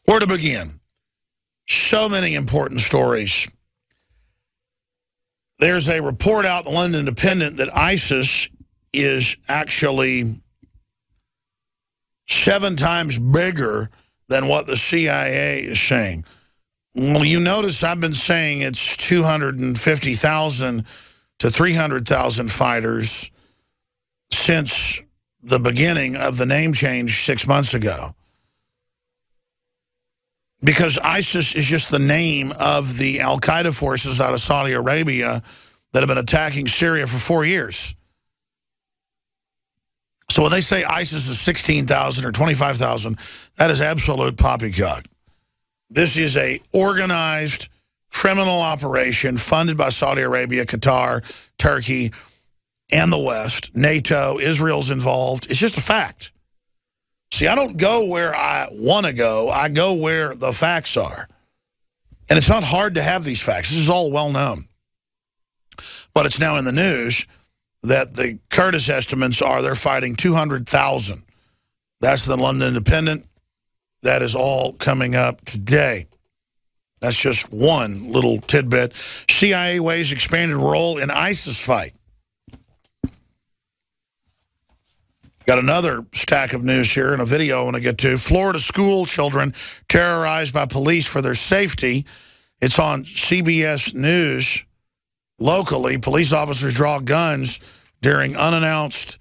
Where to begin? So many important stories. There's a report out in the London Independent that ISIS is actually 7 times bigger than what the CIA is saying. Well, you notice I've been saying it's 250,000 to 300,000 fighters since the beginning of the name change 6 months ago. Because ISIS is just the name of the al-Qaeda forces out of Saudi Arabia that have been attacking Syria for 4 years. So when they say ISIS is 16,000 or 25,000, that is absolute poppycock. This is a organized criminal operation funded by Saudi Arabia, Qatar, Turkey, and the West. NATO, Israel's involved. It's just a fact. See, I don't go where I want to go. I go where the facts are. And it's not hard to have these facts. This is all well known. But it's now in the news that the Kurdish estimates are they're fighting 200,000. That's the London Independent. That is all coming up today. That's just one little tidbit. CIA weighs expanded role in ISIS fight. Got another stack of news here and a video I want to get to. Florida school children terrorized by police for their safety. It's on CBS News. Locally, police officers draw guns during unannounced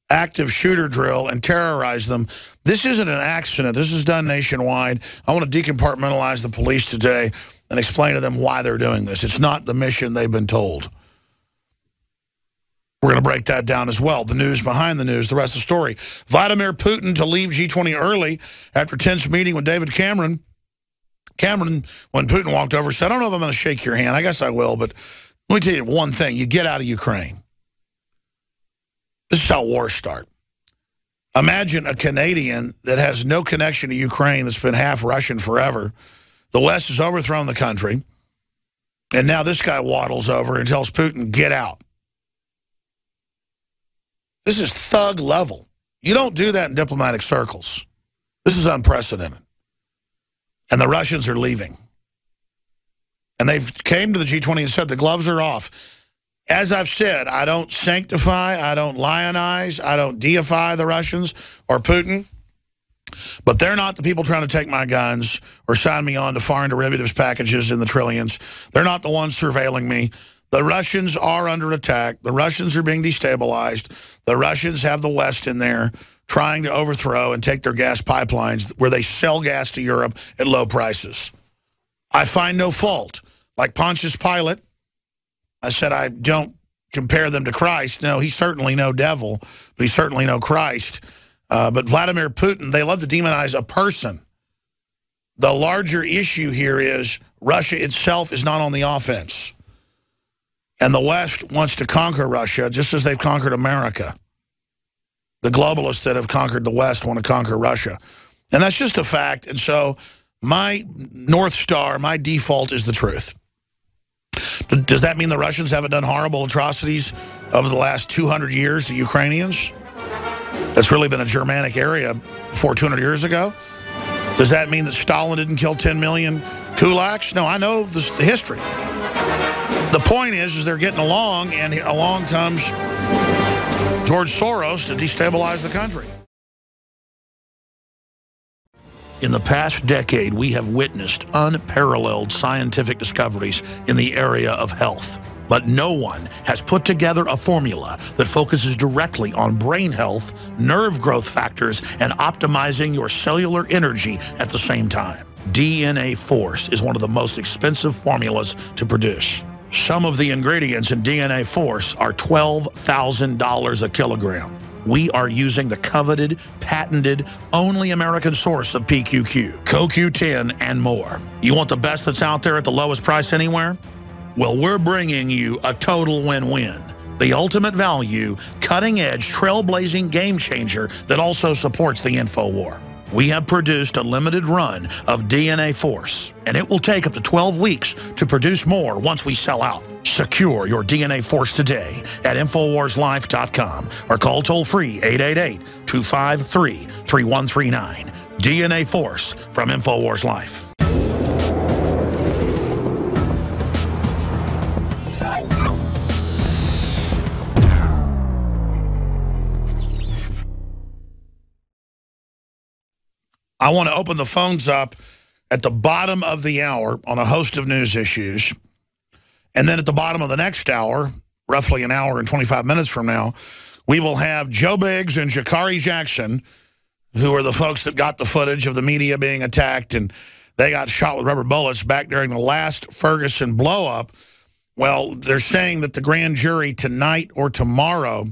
active shooter drill and terrorize them. This isn't an accident. This is done nationwide. I want to decompartmentalize the police today and explain to them why they're doing this. It's not the mission they've been told. We're going to break that down as well. The news behind the news, the rest of the story. Vladimir Putin to leave G20 early after tense meeting with David Cameron. Cameron, when Putin walked over, said, I don't know if I'm going to shake your hand. I guess I will, but let me tell you one thing. You get out of Ukraine. This is how wars start. Imagine a Canadian that has no connection to Ukraine that's been half Russian forever. The West has overthrown the country. And now this guy waddles over and tells Putin, get out. This is thug level. You don't do that in diplomatic circles. This is unprecedented. And the Russians are leaving. And they've came to the G20 and said the gloves are off. As I've said, I don't sanctify, I don't lionize, I don't deify the Russians or Putin. But they're not the people trying to take my guns or sign me on to foreign derivatives packages in the trillions. They're not the ones surveilling me. The Russians are under attack. The Russians are being destabilized. The Russians have the West in there trying to overthrow and take their gas pipelines where they sell gas to Europe at low prices. I find no fault. Like Pontius Pilate, I said I don't compare them to Christ. No, he's certainly no devil, but he's certainly no Christ. But Vladimir Putin, they love to demonize a person. The larger issue here is Russia itself is not on the offense. And the West wants to conquer Russia just as they've conquered America. The globalists that have conquered the West want to conquer Russia. And that's just a fact. And so my North Star, my default is the truth. Does that mean the Russians haven't done horrible atrocities over the last 200 years to Ukrainians? That's really been a Germanic area before 200 years ago. Does that mean that Stalin didn't kill 10 million kulaks? No, I know the history. The point is they're getting along, and along comes George Soros to destabilize the country. In the past decade, we have witnessed unparalleled scientific discoveries in the area of health. But no one has put together a formula that focuses directly on brain health, nerve growth factors, and optimizing your cellular energy at the same time. DNA Force is one of the most expensive formulas to produce. Some of the ingredients in DNA Force are $12,000 a kilogram. We are using the coveted, patented, only American source of PQQ, CoQ10, and more. You want the best that's out there at the lowest price anywhere? Well, we're bringing you a total win-win. The ultimate value, cutting-edge, trailblazing game changer that also supports the InfoWar. We have produced a limited run of DNA Force, and it will take up to 12 weeks to produce more once we sell out. Secure your DNA Force today at InfoWarsLife.com or call toll-free 888-253-3139. DNA Force from InfoWars Life. I want to open the phones up at the bottom of the hour on a host of news issues. And then at the bottom of the next hour, roughly an hour and 25 minutes from now, we will have Joe Biggs and Sha'Carri Jackson, who are the folks that got the footage of the media being attacked, and they got shot with rubber bullets back during the last Ferguson blow-up. Well, they're saying that the grand jury tonight or tomorrow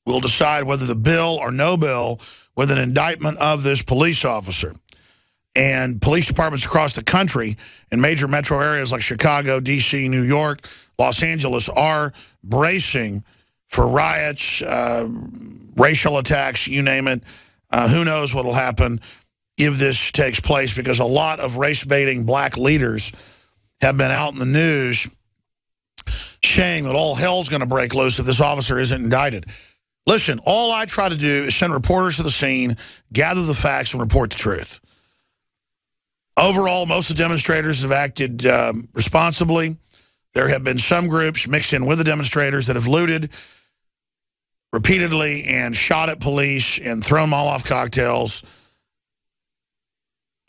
will decide whether the bill or no bill with an indictment of this police officer. And police departments across the country in major metro areas like Chicago, D.C., New York, Los Angeles are bracing for riots, racial attacks, you name it. Who knows what will happen if this takes place, because a lot of race-baiting black leaders have been out in the news saying that all hell's going to break loose if this officer isn't indicted. Listen, all I try to do is send reporters to the scene, gather the facts, and report the truth. Overall, most of the demonstrators have acted responsibly. There have been some groups mixed in with the demonstrators that have looted repeatedly and shot at police and thrown Molotov cocktails.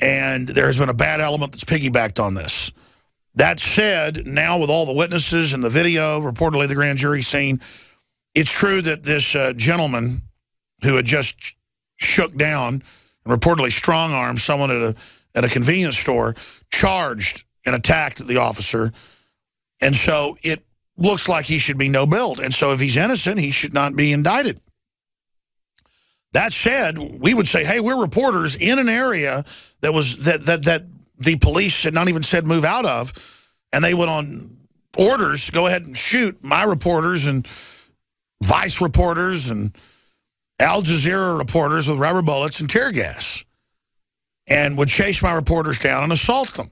And there has been a bad element that's piggybacked on this. That said, now with all the witnesses and the video, reportedly the grand jury scene, it's true that this gentleman who had just shook down and reportedly strong-armed someone at a convenience store charged and attacked the officer. And so it looks like he should be no-billed. And so if he's innocent, he should not be indicted. That said, we would say, hey, we're reporters in an area that was that the police had not even said move out of, and they went on orders, go ahead and shoot my reporters and Vice reporters and Al Jazeera reporters with rubber bullets and tear gas, and would chase my reporters down and assault them.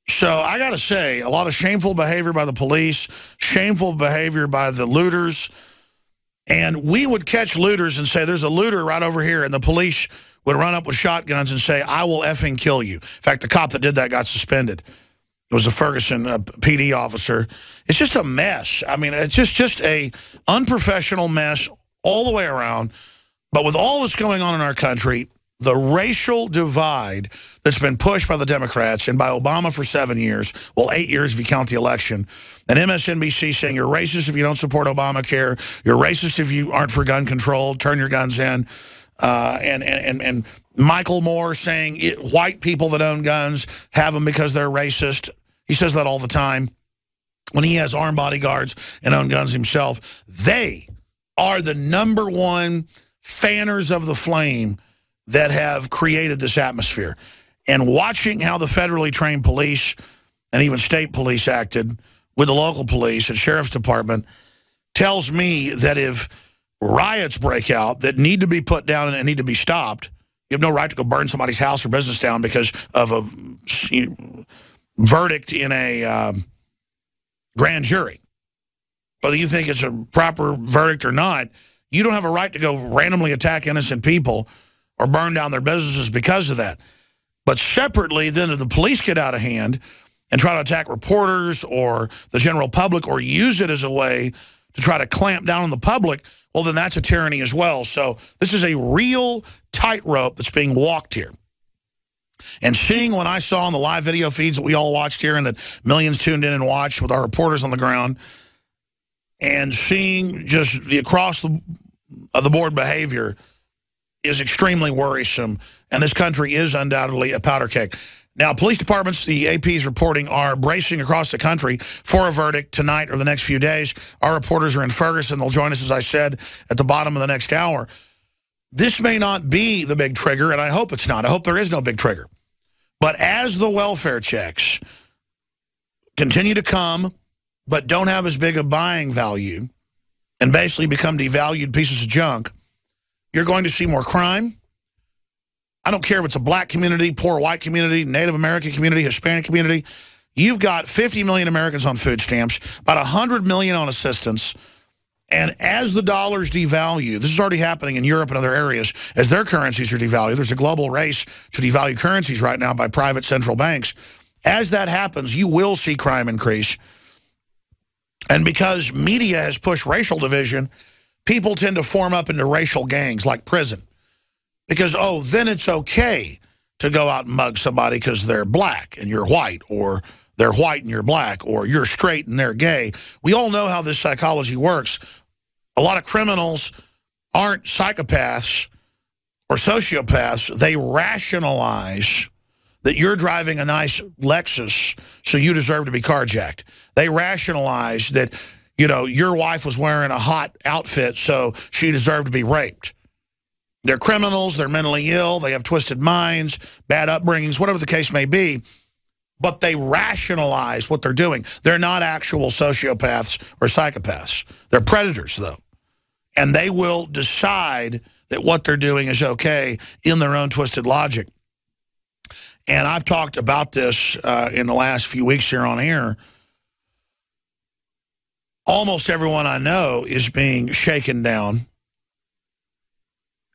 So I got to say, a lot of shameful behavior by the police, shameful behavior by the looters. And we would catch looters and say, there's a looter right over here. And the police would run up with shotguns and say, I will effing kill you. In fact, the cop that did that got suspended. It was a Ferguson PD officer. It's just a mess. I mean, it's just a unprofessional mess all the way around. But with all that's going on in our country, the racial divide that's been pushed by the Democrats and by Obama for 7 years, well, 8 years if you count the election, and MSNBC saying you're racist if you don't support Obamacare, you're racist if you aren't for gun control, turn your guns in, and Michael Moore saying white people that own guns have them because they're racist. He says that all the time when he has armed bodyguards and own guns himself. They are the #1 fanners of the flame that have created this atmosphere. And watching how the federally trained police and even state police acted with the local police and sheriff's department tells me that if riots break out that need to be put down and need to be stopped, you have no right to go burn somebody's house or business down because of a verdict in a grand jury. Whether you think it's a proper verdict or not, you don't have a right to go randomly attack innocent people or burn down their businesses because of that. But separately, then if the police get out of hand and try to attack reporters or the general public or use it as a way to try to clamp down on the public, well, then that's a tyranny as well. So this is a real tightrope that's being walked here. And seeing what I saw on the live video feeds that we all watched here and that millions tuned in and watched with our reporters on the ground, and seeing just the across-the-board behavior is extremely worrisome, and this country is undoubtedly a powder keg. Now, police departments, the AP is reporting, are bracing across the country for a verdict tonight or the next few days. Our reporters are in Ferguson. They'll join us, as I said, at the bottom of the next hour. This may not be the big trigger, and I hope it's not. I hope there is no big trigger. But as the welfare checks continue to come, but don't have as big a buying value and basically become devalued pieces of junk, you're going to see more crime. I don't care if it's a black community, poor white community, Native American community, Hispanic community. You've got 50 million Americans on food stamps, about 100 million on assistance, And as the dollars devalue, this is already happening in Europe and other areas, as their currencies are devalued. There's a global race to devalue currencies right now by private central banks. As that happens, you will see crime increase. And because media has pushed racial division, people tend to form up into racial gangs like prison. Because, oh, then it's okay to go out and mug somebody because they're black and you're white, or they're white and you're black, or you're straight and they're gay. We all know how this psychology works. A lot of criminals aren't psychopaths or sociopaths. They rationalize that you're driving a nice Lexus, so you deserve to be carjacked. They rationalize that, you know, your wife was wearing a hot outfit, so she deserved to be raped. They're criminals, they're mentally ill, they have twisted minds, bad upbringings, whatever the case may be, but they rationalize what they're doing. They're not actual sociopaths or psychopaths. They're predators, though. And they will decide that what they're doing is okay in their own twisted logic. And I've talked about this in the last few weeks here on air. Almost everyone I know is being shaken down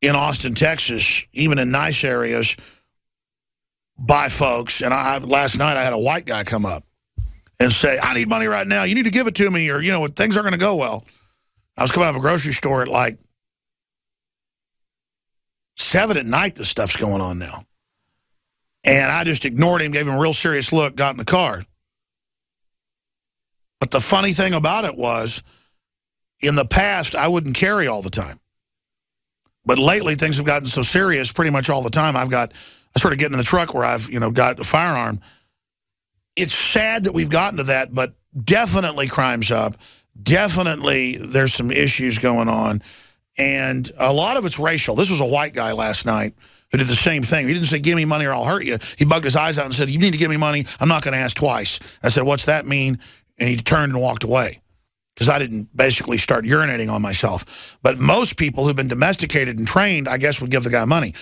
in Austin, Texas, even in nice areas, by folks. And last night I had a white guy come up and say, I need money right now. You need to give it to me, or, you know, things aren't going to go well. I was coming out of a grocery store at like 7 at night. This stuff's going on now. And I just ignored him, gave him a real serious look, got in the car. But the funny thing about it was, in the past, I wouldn't carry all the time. But lately, things have gotten so serious pretty much all the time. I sort of get in the truck where I've, you know, got a firearm. It's sad that we've gotten to that, but definitely crime's up. Definitely there's some issues going on. And a lot of it's racial. This was a white guy last night who did the same thing. He didn't say, give me money or I'll hurt you. He bugged his eyes out and said, you need to give me money. I'm not going to ask twice. I said, what's that mean? And he turned and walked away, because I didn't basically start urinating on myself. But most people who've been domesticated and trained, I guess, would give the guy money.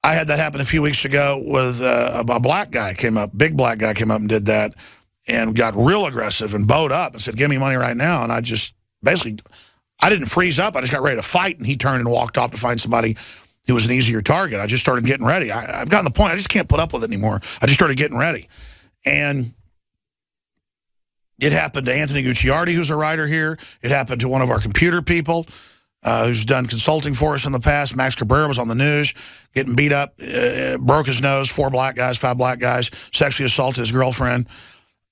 I had that happen a few weeks ago with a black guy came up, big black guy came up and did that, and got real aggressive and bowed up and said, give me money right now. And I just basically, I didn't freeze up. I just got ready to fight, and he turned and walked off to find somebody who was an easier target. I just started getting ready. I've gotten the point. I just can't put up with it anymore. I just started getting ready. And it happened to Anthony Gucciardi, who's a writer here. It happened to one of our computer people who's done consulting for us in the past. Max Cabrera was on the news, getting beat up, broke his nose, 4 black guys, 5 black guys, sexually assaulted his girlfriend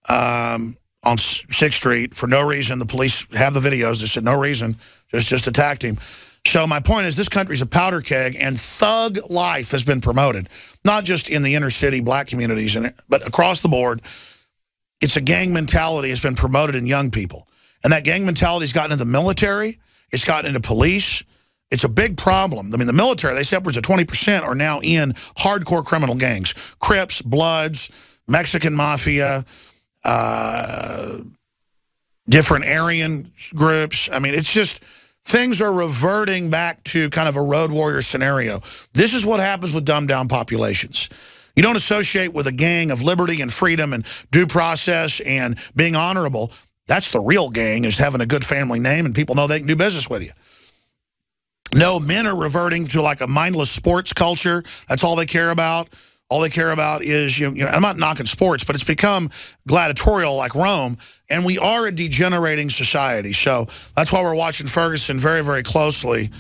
on 6th Street for no reason. The police have the videos. They said no reason, just attacked him. So my point is, this country's a powder keg, and thug life has been promoted, not just in the inner city black communities, but across the board. It's a gang mentality has been promoted in young people. And that gang mentality has gotten into the military. It's gotten into police. It's a big problem. I mean, the military, they say upwards of 20% are now in hardcore criminal gangs. Crips, Bloods, Mexican Mafia, different Aryan groups. I mean, it's just, things are reverting back to kind of a road warrior scenario. This is what happens with dumbed down populations. You don't associate with a gang of liberty and freedom and due process and being honorable. That's the real gang, is having a good family name and people know they can do business with you. No, men are reverting to like a mindless sports culture. That's all they care about. All they care about is, you know, I'm not knocking sports, but it's become gladiatorial like Rome, and we are a degenerating society. So that's why we're watching Ferguson very, very closely.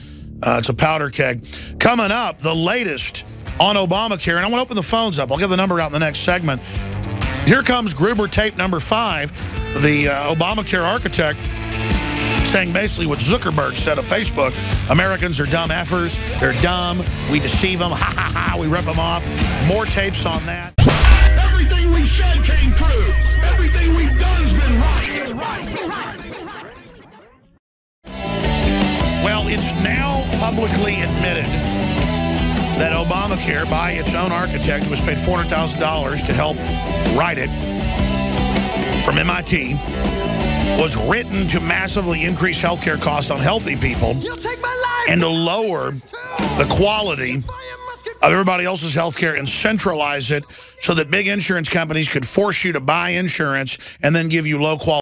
It's a powder keg. Coming up, the latest on Obamacare, and I want to open the phones up. I'll give the number out in the next segment. Here comes Gruber tape number 5, the Obamacare architect, saying basically what Zuckerberg said of Facebook. Americans are dumb effers. They're dumb. We deceive them. Ha, ha, ha. We rip them off. More tapes on that. Everything we said came true. Everything we've done's been right. Well, it's now publicly admitted that Obamacare, by its own architect, who was paid $400,000 to help write it from MIT, was written to massively increase healthcare costs on healthy people and to lower the quality of everybody else's healthcare and centralize it so that big insurance companies could force you to buy insurance and then give you low quality